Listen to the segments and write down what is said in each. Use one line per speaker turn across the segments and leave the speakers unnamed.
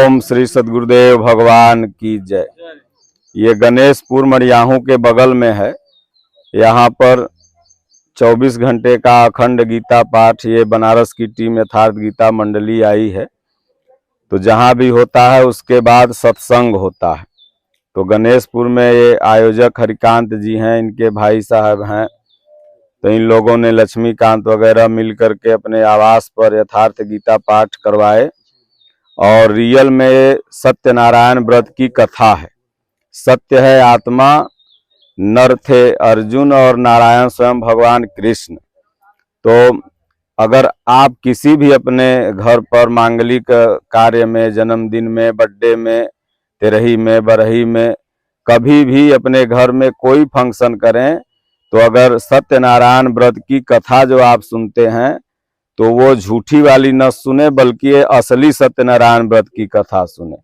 ओम श्री सद्गुरुदेव भगवान की जय। ये गणेशपुर मड़ियाहू के बगल में है। यहाँ पर 24 घंटे का अखंड गीता पाठ ये बनारस की टीम यथार्थ गीता मंडली आई है। तो जहाँ भी होता है उसके बाद सत्संग होता है। तो गणेशपुर में ये आयोजक हरिकांत जी हैं, इनके भाई साहब हैं। तो इन लोगों ने लक्ष्मीकांत वगैरह मिल करके अपने आवास पर यथार्थ गीता पाठ करवाए। और रियल में सत्यनारायण व्रत की कथा है। सत्य है आत्मा, नर थे अर्जुन और नारायण स्वयं भगवान कृष्ण। तो अगर आप किसी भी अपने घर पर मांगलिक कार्य में, जन्मदिन में, बर्थडे में, तेरही में, बरही में, कभी भी अपने घर में कोई फंक्शन करें, तो अगर सत्यनारायण व्रत की कथा जो आप सुनते हैं तो वो झूठी वाली न सुने, बल्कि असली सत्यनारायण व्रत की कथा सुने।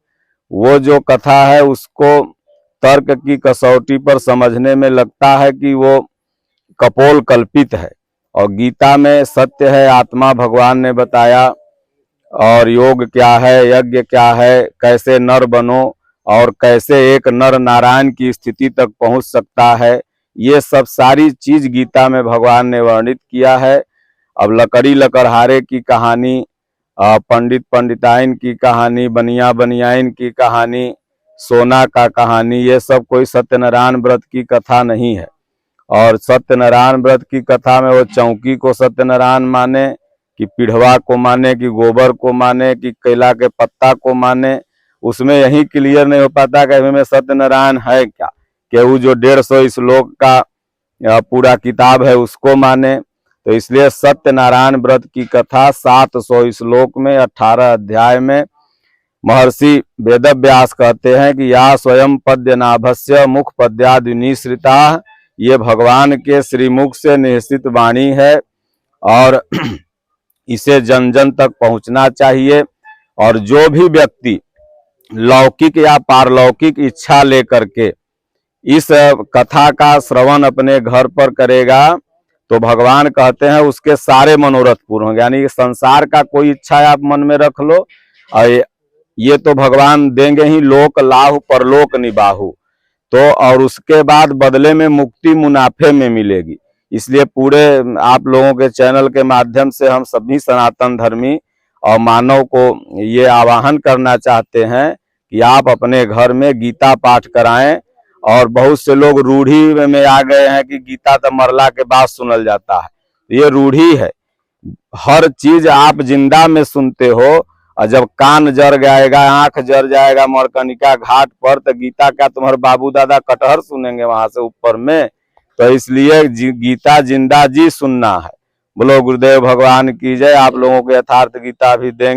वो जो कथा है उसको तर्क की कसौटी पर समझने में लगता है कि वो कपोल कल्पित है। और गीता में सत्य है आत्मा भगवान ने बताया, और योग क्या है, यज्ञ क्या है, कैसे नर बनो और कैसे एक नर नारायण की स्थिति तक पहुंच सकता है, ये सब सारी चीज गीता में भगवान ने वर्णित किया है। अब लकड़ी लकड़हारे की कहानी, पंडित पंडिताइन की कहानी, बनिया बनियाइन की कहानी, सोना का कहानी, ये सब कोई सत्यनारायण व्रत की कथा नहीं है। और सत्यनारायण व्रत की कथा में वो चौकी को सत्यनारायण माने, कि पिढ़वा को माने, कि गोबर को माने, कि केला के पत्ता को माने, उसमें यही क्लियर नहीं हो पाता कि में सत्यनारायण है क्या। कि वो जो 150 श्लोक का पूरा किताब है उसको माने। तो इसलिए सत्यनारायण व्रत की कथा 700 श्लोक में 18 अध्याय में महर्षि वेदव्यास कहते हैं कि या स्वयं पद्यनाभस्य मुख पद्याद्विनिश्रिता, ये भगवान के श्रीमुख से निश्चित वाणी है और इसे जन जन तक पहुंचना चाहिए। और जो भी व्यक्ति लौकिक या पारलौकिक इच्छा लेकर के इस कथा का श्रवण अपने घर पर करेगा तो भगवान कहते हैं उसके सारे मनोरथ पूर्ण होंगे। यानी संसार का कोई इच्छा आप मन में रख लो और ये तो भगवान देंगे ही, लोक लाभ परलोक निबाहु। तो और उसके बाद बदले में मुक्ति मुनाफे में मिलेगी। इसलिए पूरे आप लोगों के चैनल के माध्यम से हम सभी सनातन धर्मी और मानव को ये आह्वान करना चाहते हैं कि आप अपने घर में गीता पाठ कराएं। और बहुत से लोग रूढ़ी में आ गए हैं कि गीता तो मरला के बाद सुनल जाता है। ये रूढ़ी है। हर चीज आप जिंदा में सुनते हो, और जब कान जर जाएगा, आंख जर जाएगा मरकनिका घाट पर, तो गीता क्या तुम्हारे बाबू दादा कटहर सुनेंगे वहां से ऊपर में। तो इसलिए गीता जिंदा जी सुनना है। बोलो गुरुदेव भगवान की जय। आप लोगों को यथार्थ गीता भी देंगे।